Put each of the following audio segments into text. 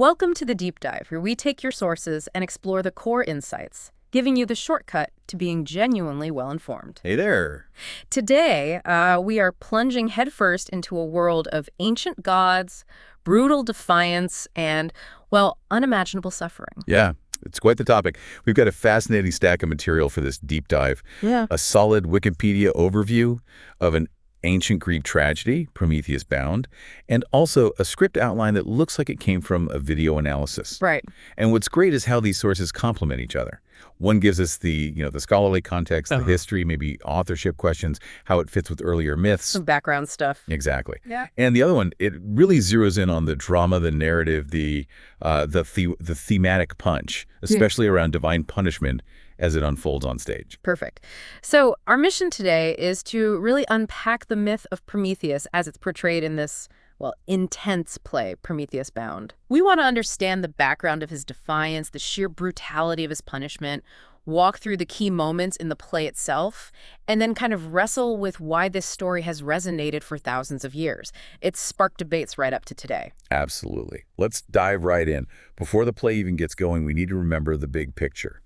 Welcome to the Deep Dive, where we take your sources and explore the core insights, giving you the shortcut to being genuinely well-informed. Hey there. Today, we are plunging headfirst into a world of ancient gods, brutal defiance, and, well, unimaginable suffering. Yeah, it's quite the topic. We've got a fascinating stack of material for this deep dive. Yeah. A solid Wikipedia overview of an ancient Greek tragedy, Prometheus Bound, and also a script outline that looks like it came from a video analysis. Right. And what's great is how these sources complement each other. One gives us the scholarly context, the history, maybe authorship questions, how it fits with earlier myths. Some background stuff. Exactly. Yeah. And the other one, it really zeroes in on the drama, the narrative, the thematic punch, especially around divine punishment as it unfolds on stage. Perfect. So our mission today is to really unpack the myth of Prometheus as it's portrayed in this, well, intense play, Prometheus Bound. We want to understand the background of his defiance, the sheer brutality of his punishment, walk through the key moments in the play itself, and then kind of wrestle with why this story has resonated for thousands of years. It's sparked debates right up to today. Absolutely. Let's dive right in. Before the play even gets going, we need to remember the big picture.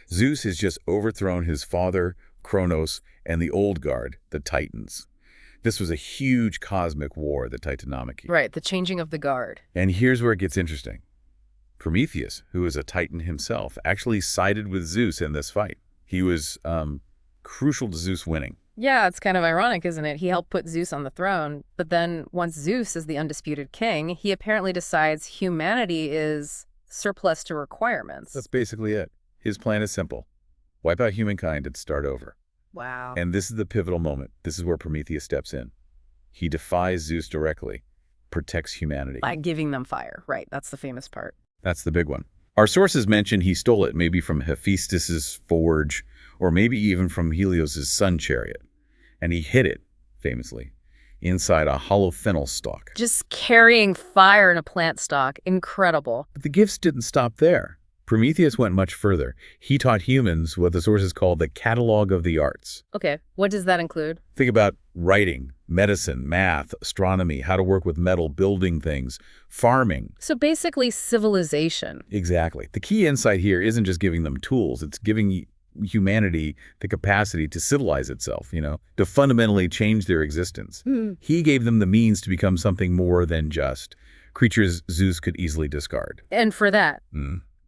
Zeus has just overthrown his father, Kronos, and the old guard, the Titans. This was a huge cosmic war, the Titanomachy. Right, the changing of the guard. And here's where it gets interesting. Prometheus, who is a Titan himself, actually sided with Zeus in this fight. He was crucial to Zeus winning. Yeah, it's kind of ironic, isn't it? He helped put Zeus on the throne, but then once Zeus is the undisputed king, he apparently decides humanity is surplus to requirements. That's basically it. His plan is simple. Wipe out humankind and start over. Wow. And this is the pivotal moment. This is where Prometheus steps in. He defies Zeus directly, protects humanity. By giving them fire. Right, that's the famous part. That's the big one. Our sources mention he stole it maybe from Hephaestus's forge, or maybe even from Helios's sun chariot. And he hid it, famously, inside a hollow fennel stalk. Just carrying fire in a plant stalk. Incredible. But the gifts didn't stop there. Prometheus went much further. He taught humans what the sources call the catalog of the arts. Okay, what does that include? Think about writing, medicine, math, astronomy, how to work with metal, building things, farming. So basically civilization. Exactly. The key insight here isn't just giving them tools. It's giving humanity the capacity to civilize itself, to fundamentally change their existence. He gave them the means to become something more than just creatures Zeus could easily discard. And for that,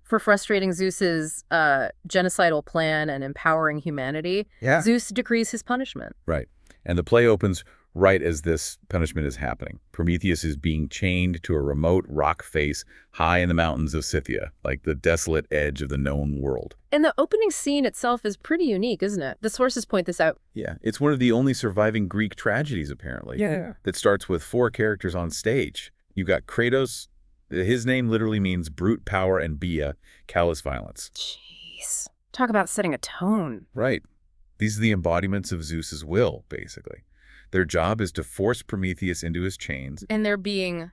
for frustrating Zeus's genocidal plan and empowering humanity, Zeus decrees his punishment. Right. And the play opens right as this punishment is happening. Prometheus is being chained to a remote rock face high in the mountains of Scythia, like the desolate edge of the known world. And the opening scene itself is pretty unique, isn't it? The sources point this out. Yeah, it's one of the only surviving Greek tragedies, apparently, that starts with 4 characters on stage. You've got Kratos. His name literally means brute power, and Bia, callous violence. Jeez. Talk about setting a tone. Right. These are the embodiments of Zeus's will, basically. Their job is to force Prometheus into his chains. And they're being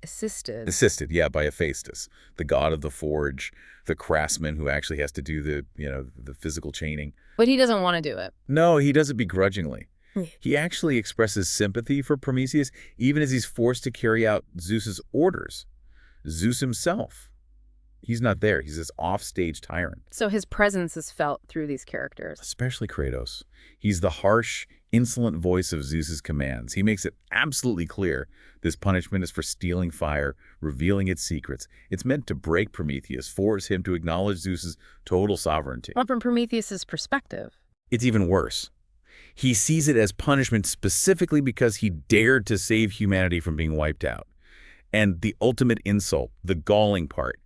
assisted. Assisted, yeah, by Hephaestus, the god of the forge, the craftsman who actually has to do the physical chaining. But he doesn't want to do it. No, he does it begrudgingly. He actually expresses sympathy for Prometheus, even as he's forced to carry out Zeus's orders. Zeus himself, he's not there. He's this offstage tyrant. So his presence is felt through these characters. Especially Kratos. He's the harsh, insolent voice of Zeus's commands. He makes it absolutely clear this punishment is for stealing fire, revealing its secrets. It's meant to break Prometheus, force him to acknowledge Zeus's total sovereignty. Well, from Prometheus's perspective, it's even worse. He sees it as punishment specifically because he dared to save humanity from being wiped out. And the ultimate insult, the galling part,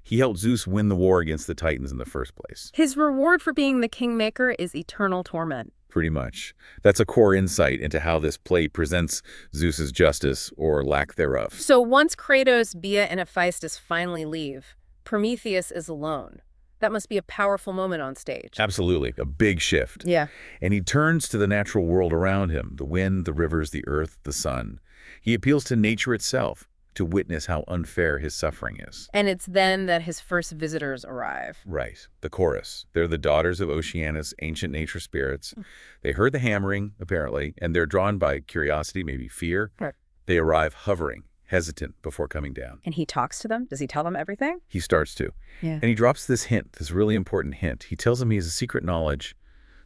he helped Zeus win the war against the Titans in the first place. His reward for being the kingmaker is eternal torment. Pretty much. That's a core insight into how this play presents Zeus's justice or lack thereof. So once Kratos, Bia, and Hephaestus finally leave, Prometheus is alone. That must be a powerful moment on stage. Absolutely. A big shift. Yeah. And he turns to the natural world around him, the wind, the rivers, the earth, the sun. He appeals to nature itself to witness how unfair his suffering is. And it's then that his first visitors arrive. Right. The chorus. They're the daughters of Oceanus, ancient nature spirits. They heard the hammering, apparently, and they're drawn by curiosity, maybe fear. Right. They arrive hovering, hesitant before coming down. And he talks to them? Does he tell them everything? He starts to. Yeah. And he drops this hint, this really important hint. He tells him he has a secret knowledge,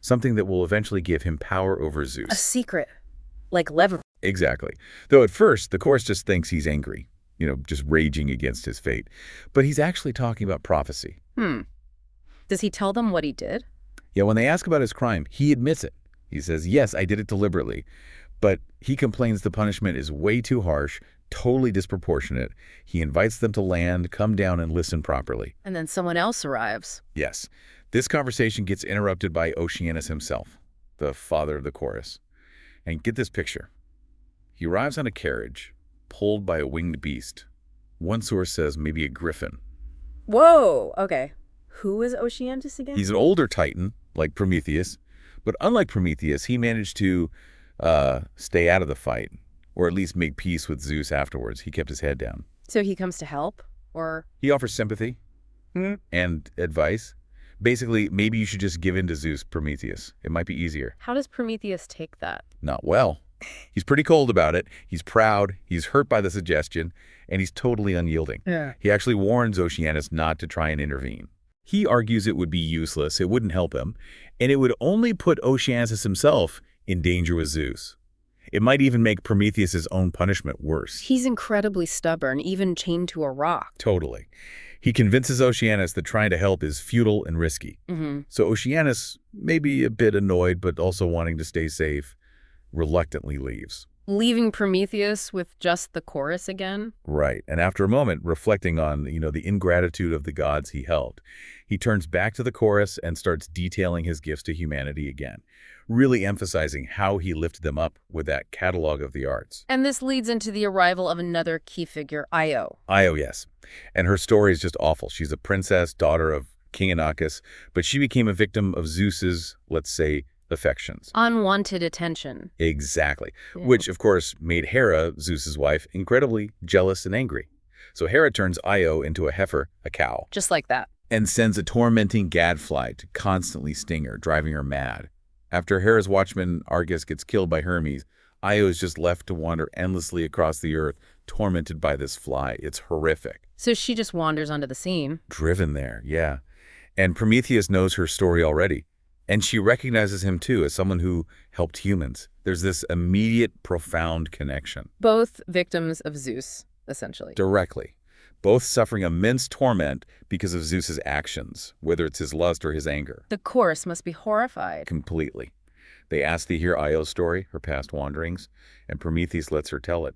something that will eventually give him power over Zeus. A secret. Like lever. Exactly. Though at first, the chorus just thinks he's angry, just raging against his fate. But he's actually talking about prophecy. Does he tell them what he did? Yeah, when they ask about his crime, he admits it. He says, yes, I did it deliberately. But he complains the punishment is way too harsh, totally disproportionate. He invites them to land, come down, and listen properly. And then someone else arrives. Yes. This conversation gets interrupted by Oceanus himself, the father of the chorus. And get this picture. He arrives on a carriage, pulled by a winged beast. One source says maybe a griffin. Whoa, okay. Who is Oceanus again? He's an older titan, like Prometheus. But unlike Prometheus, he managed to stay out of the fight, or at least make peace with Zeus afterwards. He kept his head down. So he comes to help, or? He offers sympathy and advice. Basically, maybe you should just give in to Zeus, Prometheus. It might be easier. How does Prometheus take that? Not well. He's pretty cold about it. He's proud. He's hurt by the suggestion, and he's totally unyielding. Yeah. He actually warns Oceanus not to try and intervene. He argues it would be useless, it wouldn't help him, and it would only put Oceanus himself in danger with Zeus. It might even make Prometheus' own punishment worse. He's incredibly stubborn, even chained to a rock. Totally. He convinces Oceanus that trying to help is futile and risky. So Oceanus, maybe a bit annoyed but also wanting to stay safe, reluctantly leaves. Leaving Prometheus with just the chorus again? Right. And after a moment, reflecting on, the ingratitude of the gods he helped, he turns back to the chorus and starts detailing his gifts to humanity again, really emphasizing how he lifted them up with that catalog of the arts. And this leads into the arrival of another key figure, Io. Io, yes. And her story is just awful. She's a princess, daughter of King Inachus, but she became a victim of Zeus's, let's say, affections. Unwanted attention. Exactly. Yeah. Which, of course, made Hera, Zeus's wife, incredibly jealous and angry. So Hera turns Io into a heifer, a cow. Just like that. And sends a tormenting gadfly to constantly sting her, driving her mad. After Hera's watchman Argus gets killed by Hermes, Io is just left to wander endlessly across the earth, tormented by this fly. It's horrific. So she just wanders onto the scene. Driven there, yeah. And Prometheus knows her story already. And she recognizes him, too, as someone who helped humans. There's this immediate, profound connection. Both victims of Zeus, essentially. Directly. Both suffering immense torment because of Zeus's actions, whether it's his lust or his anger. The chorus must be horrified. Completely. They ask to hear Io's story, her past wanderings, and Prometheus lets her tell it.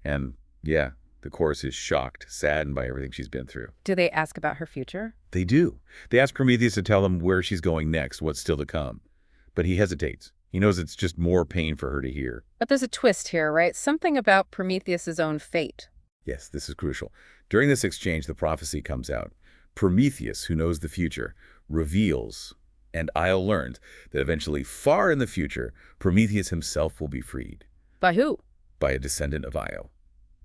And, yeah, the chorus is shocked, saddened by everything she's been through. Do they ask about her future? They do. They ask Prometheus to tell them where she's going next, what's still to come. But he hesitates. He knows it's just more pain for her to hear. But there's a twist here, right? Something about Prometheus' own fate. Yes, this is crucial. During this exchange, the prophecy comes out. Prometheus, who knows the future, reveals, and Io learns, that eventually, far in the future, Prometheus himself will be freed. By who? By a descendant of Io.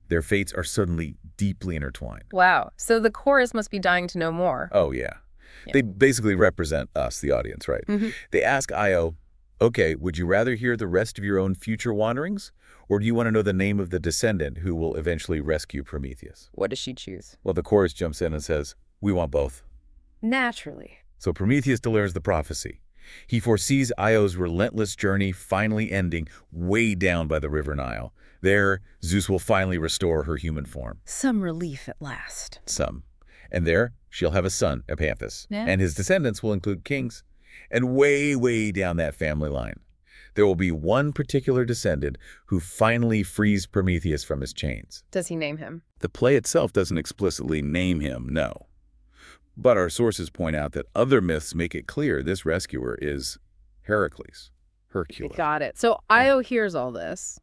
Their fates are suddenly deeply intertwined. Wow. So the chorus must be dying to know more. Oh, yeah. They basically represent us, the audience, right? They ask Io, okay, would you rather hear the rest of your own future wanderings? Or do you want to know the name of the descendant who will eventually rescue Prometheus? What does she choose? Well, the chorus jumps in and says, we want both. Naturally. So Prometheus delivers the prophecy. He foresees Io's relentless journey finally ending way down by the river Nile. There, Zeus will finally restore her human form. Some relief at last. Some. And there, she'll have a son, Epanthus. Yeah. And his descendants will include kings. And way, way down that family line, there will be one particular descendant who finally frees Prometheus from his chains. Does he name him? The play itself doesn't explicitly name him, no. But our sources point out that other myths make it clear this rescuer is Heracles, Hercules. Got it. So Io hears all this.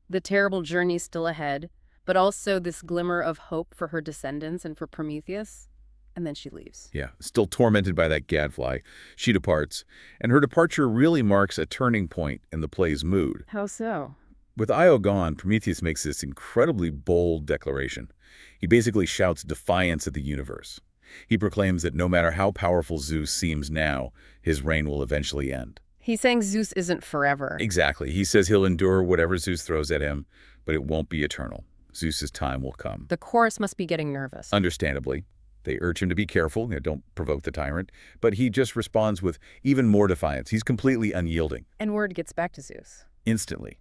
The terrible journey still ahead, but also this glimmer of hope for her descendants and for Prometheus. And then she leaves. Yeah, still tormented by that gadfly, she departs. And her departure really marks a turning point in the play's mood. How so? With Io gone, Prometheus makes this incredibly bold declaration. He basically shouts defiance at the universe. He proclaims that no matter how powerful Zeus seems now, his reign will eventually end. He's saying Zeus isn't forever. Exactly. He says he'll endure whatever Zeus throws at him, but it won't be eternal. Zeus's time will come. The chorus must be getting nervous. Understandably, they urge him to be careful, don't provoke the tyrant, but he just responds with even more defiance. He's completely unyielding. And word gets back to Zeus. Instantly.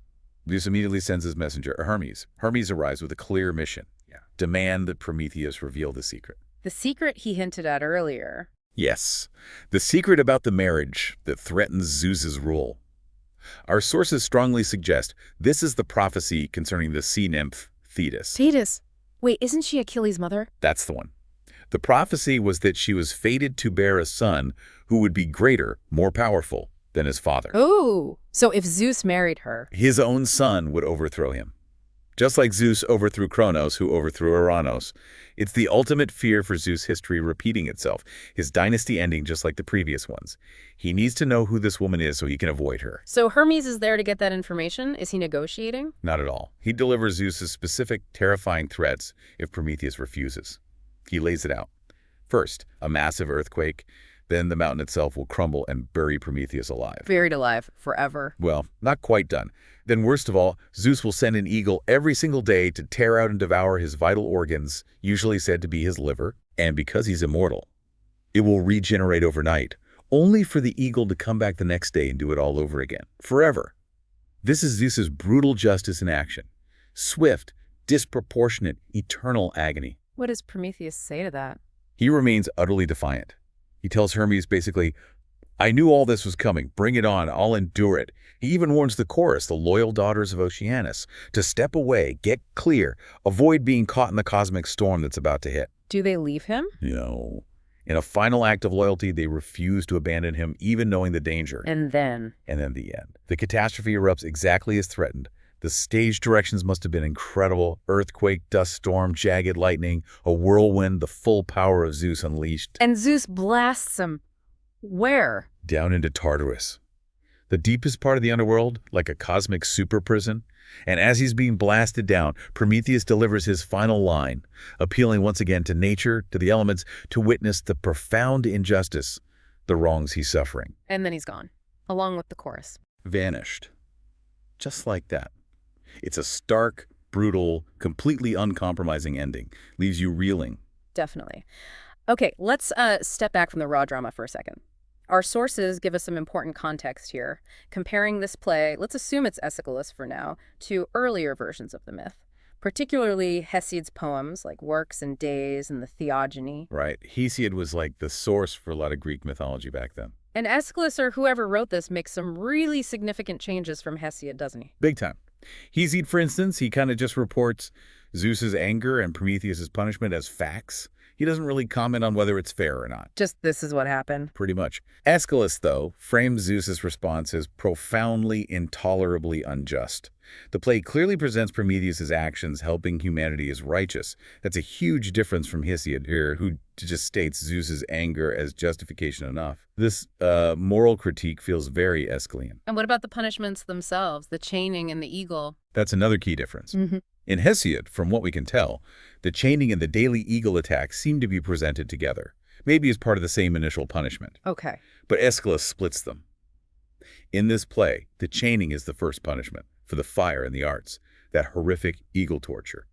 Zeus immediately sends his messenger, Hermes. Hermes arrives with a clear mission. Demand that Prometheus reveal the secret. The secret he hinted at earlier. Yes, the secret about the marriage that threatens Zeus's rule. Our sources strongly suggest this is the prophecy concerning the sea nymph Thetis. Thetis? Wait, isn't she Achilles' mother? That's the one. The prophecy was that she was fated to bear a son who would be greater, more powerful than his father. Oh, so if Zeus married her, his own son would overthrow him. Just like Zeus overthrew Kronos, who overthrew Uranos. It's the ultimate fear for Zeus' history repeating itself, his dynasty ending just like the previous ones. He needs to know who this woman is so he can avoid her. So Hermes is there to get that information? Is he negotiating? Not at all. He delivers Zeus' specific, terrifying threats if Prometheus refuses. He lays it out. First, a massive earthquake. Then the mountain itself will crumble and bury Prometheus alive. Buried alive forever. Well, not quite done. Then worst of all, Zeus will send an eagle every single day to tear out and devour his vital organs, usually said to be his liver. And because he's immortal, it will regenerate overnight, only for the eagle to come back the next day and do it all over again. Forever. This is Zeus's brutal justice in action. Swift, disproportionate, eternal agony. What does Prometheus say to that? He remains utterly defiant. He tells Hermes basically, I knew all this was coming. Bring it on. I'll endure it. He even warns the chorus, the loyal daughters of Oceanus, to step away, get clear, avoid being caught in the cosmic storm that's about to hit. Do they leave him? No. In a final act of loyalty, they refuse to abandon him, even knowing the danger. And then the end. The catastrophe erupts exactly as threatened. The stage directions must have been incredible. Earthquake, dust storm, jagged lightning, a whirlwind, the full power of Zeus unleashed. And Zeus blasts him. Where? Down into Tartarus. The deepest part of the underworld, like a cosmic super prison. And as he's being blasted down, Prometheus delivers his final line, appealing once again to nature, to the elements, to witness the profound injustice, the wrongs he's suffering. And then he's gone, along with the chorus. Vanished. Just like that. It's a stark, brutal, completely uncompromising ending. Leaves you reeling. Definitely. Okay, let's step back from the raw drama for a second. Our sources give us some important context here. Comparing this play, let's assume it's Aeschylus for now, to earlier versions of the myth, particularly Hesiod's poems like Works and Days and the Theogony. Right. Hesiod was like the source for a lot of Greek mythology back then. And Aeschylus, or whoever wrote this, makes some really significant changes from Hesiod, doesn't he? Big time. Hesiod, for instance, he kind of just reports Zeus's anger and Prometheus's punishment as facts. He doesn't really comment on whether it's fair or not. Just this is what happened. Pretty much. Aeschylus, though, frames Zeus's response as profoundly, intolerably unjust. The play clearly presents Prometheus's actions helping humanity as righteous. That's a huge difference from Hesiod here, who just states Zeus's anger as justification enough. This moral critique feels very Aeschylean. And what about the punishments themselves, the chaining and the eagle? That's another key difference. In Hesiod, from what we can tell, the chaining and the daily eagle attack seem to be presented together, maybe as part of the same initial punishment. Okay. But Aeschylus splits them. In this play, the chaining is the first punishment for the fire and the arts, that horrific eagle torture.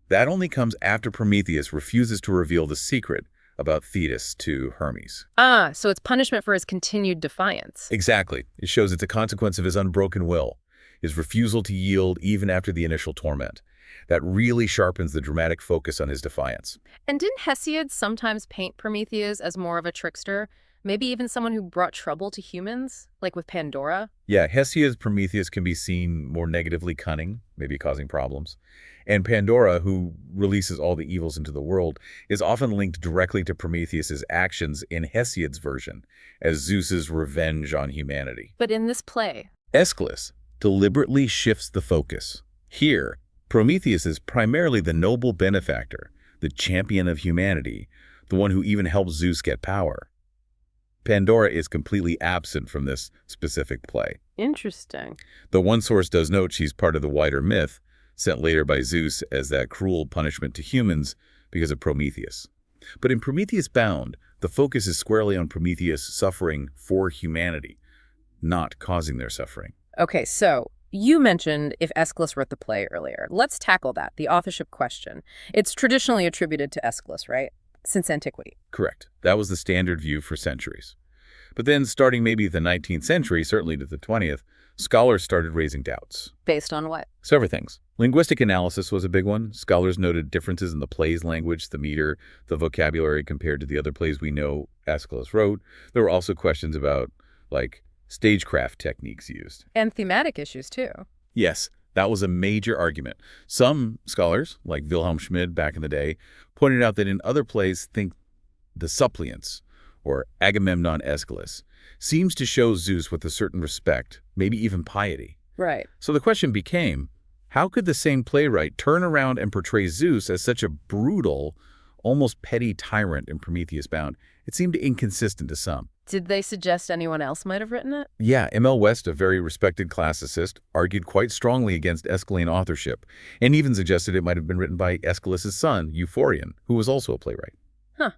That only comes after Prometheus refuses to reveal the secret about Thetis to Hermes. Ah, so it's punishment for his continued defiance. Exactly. It shows it's a consequence of his unbroken will, his refusal to yield even after the initial torment. That really sharpens the dramatic focus on his defiance. And didn't Hesiod sometimes paint Prometheus as more of a trickster? Maybe even someone who brought trouble to humans, like with Pandora? Yeah, Hesiod's Prometheus can be seen more negatively cunning, maybe causing problems. And Pandora, who releases all the evils into the world, is often linked directly to Prometheus's actions in Hesiod's version as Zeus's revenge on humanity. But in this play, Aeschylus deliberately shifts the focus. Here, Prometheus is primarily the noble benefactor, the champion of humanity, the one who even helps Zeus get power. Pandora is completely absent from this specific play. Interesting. Though one source does note she's part of the wider myth, sent later by Zeus as that cruel punishment to humans because of Prometheus. But in Prometheus Bound, the focus is squarely on Prometheus suffering for humanity, not causing their suffering. Okay, so You mentioned if Aeschylus wrote the play earlier. Let's tackle that, the authorship question. It's traditionally attributed to Aeschylus, right? Since antiquity. Correct. That was the standard view for centuries. But then, starting maybe the 19th century, certainly to the 20th, scholars started raising doubts. Based on what? Several things. Linguistic analysis was a big one. Scholars noted differences in the play's language, the meter, the vocabulary compared to the other plays we know Aeschylus wrote. There were also questions about, like, stagecraft techniques used. And thematic issues, too. Yes, that was a major argument. Some scholars, like Wilhelm Schmid back in the day, pointed out that in other plays, think the suppliants, or Agamemnon Aeschylus, seems to show Zeus with a certain respect, maybe even piety. Right. So the question became, how could the same playwright turn around and portray Zeus as such a brutal, almost petty tyrant in Prometheus Bound? It seemed inconsistent to some. Did they suggest anyone else might have written it? Yeah, M.L. West, a very respected classicist, argued quite strongly against Aeschylean authorship, and even suggested it might have been written by Aeschylus' son, Euphorion, who was also a playwright. Huh.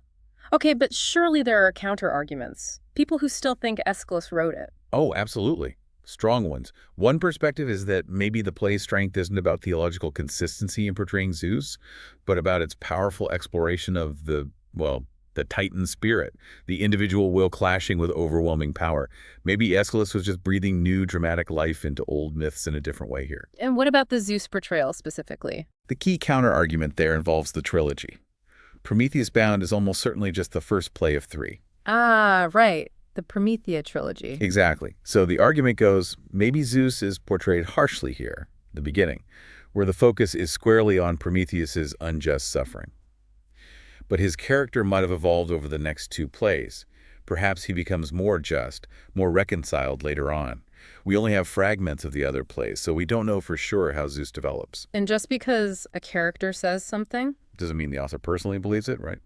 Okay, but surely there are counter-arguments. People who still think Aeschylus wrote it. Oh, absolutely. Strong ones. One perspective is that maybe the play's strength isn't about theological consistency in portraying Zeus, but about its powerful exploration of the Titan spirit, the individual will clashing with overwhelming power. Maybe Aeschylus was just breathing new dramatic life into old myths in a different way here. And what about the Zeus portrayal specifically? The key counter-argument there involves the trilogy. Prometheus Bound is almost certainly just the first play of 3. Ah, right. The Prometheus trilogy. Exactly. So the argument goes, maybe Zeus is portrayed harshly here, the beginning, where the focus is squarely on Prometheus's unjust suffering. But his character might have evolved over the next 2 plays. Perhaps he becomes more just, more reconciled later on. We only have fragments of the other plays, so we don't know for sure how Zeus develops. And just because a character says something? Doesn't mean the author personally believes it, right?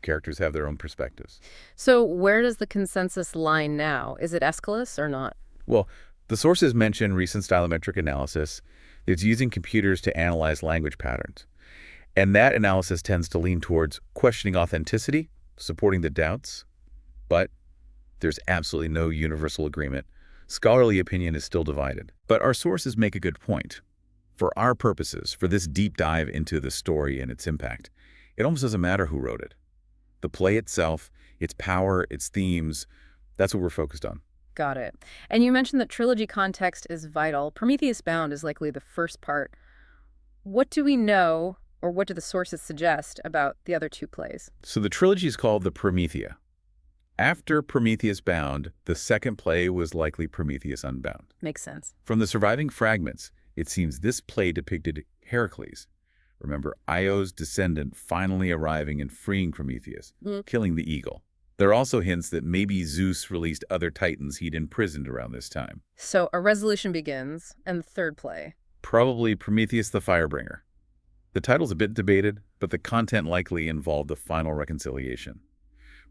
Characters have their own perspectives. So where does the consensus lie now? Is it Aeschylus or not? Well, the sources mention recent stylometric analysis that's using computers to analyze language patterns. And that analysis tends to lean towards questioning authenticity, supporting the doubts. But there's absolutely no universal agreement. Scholarly opinion is still divided. But our sources make a good point. For our purposes, for this deep dive into the story and its impact, it almost doesn't matter who wrote it. The play itself, its power, its themes, that's what we're focused on. Got it. And you mentioned that trilogy context is vital. Prometheus Bound is likely the first part. What do we know, or what do the sources suggest about the other 2 plays? So the trilogy is called the Promethea. After Prometheus Bound, the second play was likely Prometheus Unbound. Makes sense. From the surviving fragments, it seems this play depicted Heracles. Remember, Io's descendant finally arriving and freeing Prometheus, killing the eagle. There are also hints that maybe Zeus released other titans he'd imprisoned around this time. So a resolution begins, and the third play? Probably Prometheus the Firebringer. The title's a bit debated, but the content likely involved a final reconciliation.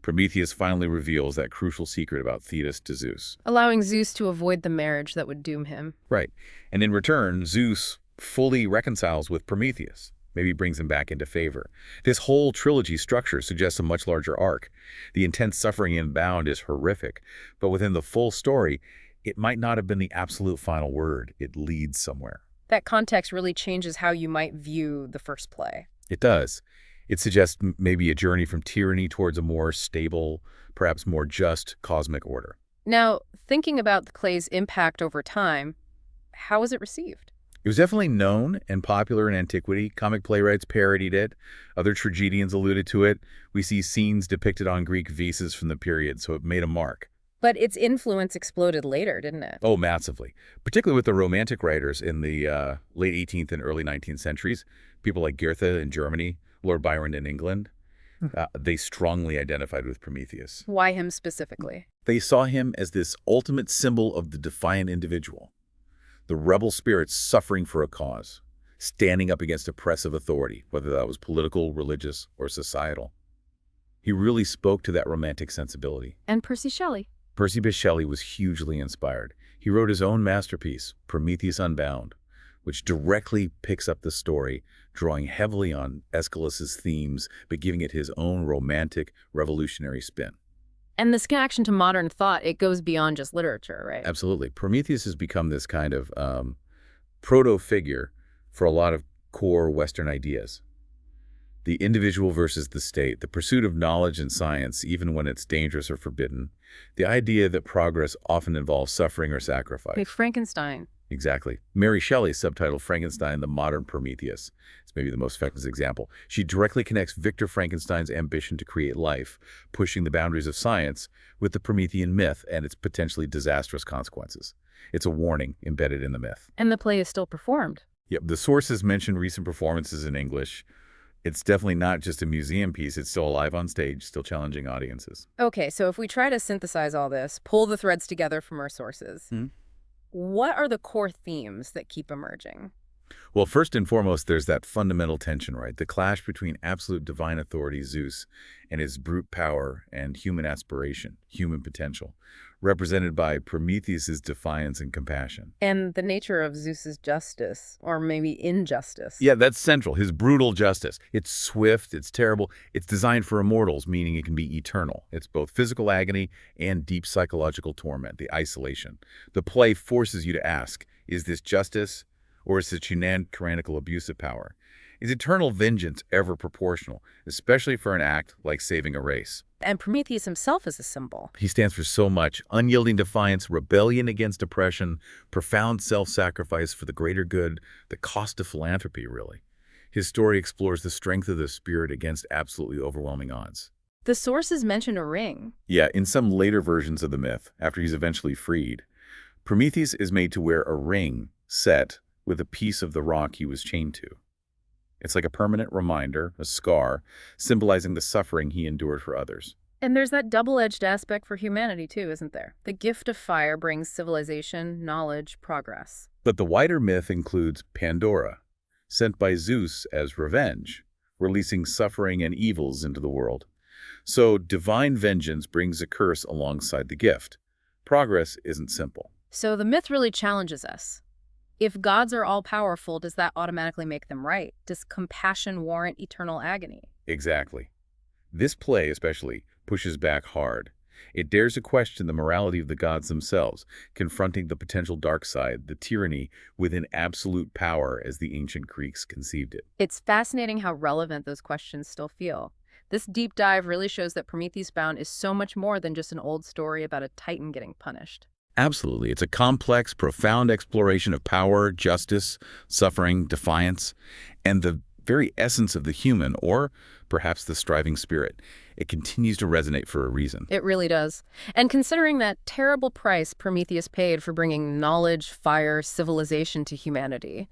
Prometheus finally reveals that crucial secret about Thetis to Zeus. Allowing Zeus to avoid the marriage that would doom him. Right. And in return, Zeus fully reconciles with Prometheus. Maybe brings him back into favor. This whole trilogy structure suggests a much larger arc. The intense suffering in Bound is horrific, but within the full story, it might not have been the absolute final word. It leads somewhere. That context really changes how you might view the first play. It does. It suggests maybe a journey from tyranny towards a more stable, perhaps more just cosmic order. Now, thinking about the play's impact over time, how was it received? It was definitely known and popular in antiquity. Comic playwrights parodied it. Other tragedians alluded to it. We see scenes depicted on Greek vases from the period, so it made a mark. But its influence exploded later, didn't it? Oh, massively. Particularly with the Romantic writers in the late 18th and early 19th centuries. People like Goethe in Germany, Lord Byron in England. They strongly identified with Prometheus. Why him specifically? They saw him as this ultimate symbol of the defiant individual. The rebel spirit suffering for a cause, standing up against oppressive authority, whether that was political, religious, or societal. He really spoke to that romantic sensibility. And Percy Shelley. Percy Bysshe Shelley was hugely inspired. He wrote his own masterpiece, Prometheus Unbound, which directly picks up the story, drawing heavily on Aeschylus' themes, but giving it his own romantic, revolutionary spin. And this connection to modern thought, it goes beyond just literature, right? Absolutely. Prometheus has become this kind of proto-figure for a lot of core Western ideas. The individual versus the state, the pursuit of knowledge and science, even when it's dangerous or forbidden, the idea that progress often involves suffering or sacrifice. Like Frankenstein. Exactly. Mary Shelley's subtitle, Frankenstein, the Modern Prometheus. It's maybe the most famous example. She directly connects Victor Frankenstein's ambition to create life, pushing the boundaries of science, with the Promethean myth and its potentially disastrous consequences. It's a warning embedded in the myth. And the play is still performed. Yep, the sources mention recent performances in English. It's definitely not just a museum piece. It's still alive on stage, still challenging audiences. Okay, so if we try to synthesize all this, pull the threads together from our sources, what are the core themes that keep emerging? Well, first and foremost, there's that fundamental tension, right? The clash between absolute divine authority, Zeus, and his brute power and human aspiration, human potential, represented by Prometheus's defiance and compassion. And the nature of Zeus's justice, or maybe injustice. Yeah, that's central. His brutal justice. It's swift, it's terrible, it's designed for immortals, meaning it can be eternal. It's both physical agony and deep psychological torment, the isolation. The play forces you to ask, is this justice, or is it tyrannical abuse of power? Is eternal vengeance ever proportional, especially for an act like saving a race? And Prometheus himself is a symbol. He stands for so much: unyielding defiance, rebellion against oppression, profound self-sacrifice for the greater good, the cost of philanthropy, really. His story explores the strength of the spirit against absolutely overwhelming odds. The sources mention a ring. Yeah, in some later versions of the myth, after he's eventually freed, Prometheus is made to wear a ring set with a piece of the rock he was chained to. It's like a permanent reminder, a scar, symbolizing the suffering he endured for others. And there's that double-edged aspect for humanity too, isn't there? The gift of fire brings civilization, knowledge, progress. But the wider myth includes Pandora, sent by Zeus as revenge, releasing suffering and evils into the world. So divine vengeance brings a curse alongside the gift. Progress isn't simple. So the myth really challenges us. If gods are all-powerful, does that automatically make them right? Does compassion warrant eternal agony? Exactly. This play, especially, pushes back hard. It dares to question the morality of the gods themselves, confronting the potential dark side, the tyranny within absolute power as the ancient Greeks conceived it. It's fascinating how relevant those questions still feel. This deep dive really shows that Prometheus Bound is so much more than just an old story about a titan getting punished. Absolutely. It's a complex, profound exploration of power, justice, suffering, defiance, and the very essence of the human, or perhaps the striving spirit. It continues to resonate for a reason. It really does. And considering that terrible price Prometheus paid for bringing knowledge, fire, civilization to humanity,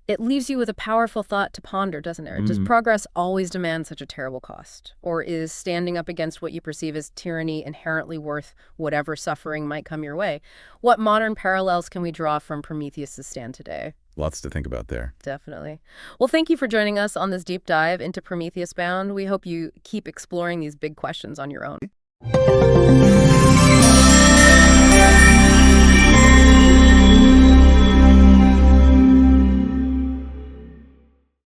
it leaves you with a powerful thought to ponder, doesn't it? Does progress always demand such a terrible cost? Or is standing up against what you perceive as tyranny inherently worth whatever suffering might come your way? What modern parallels can we draw from Prometheus' stand today? Lots to think about there. Definitely. Well, thank you for joining us on this deep dive into Prometheus Bound. We hope you keep exploring these big questions on your own.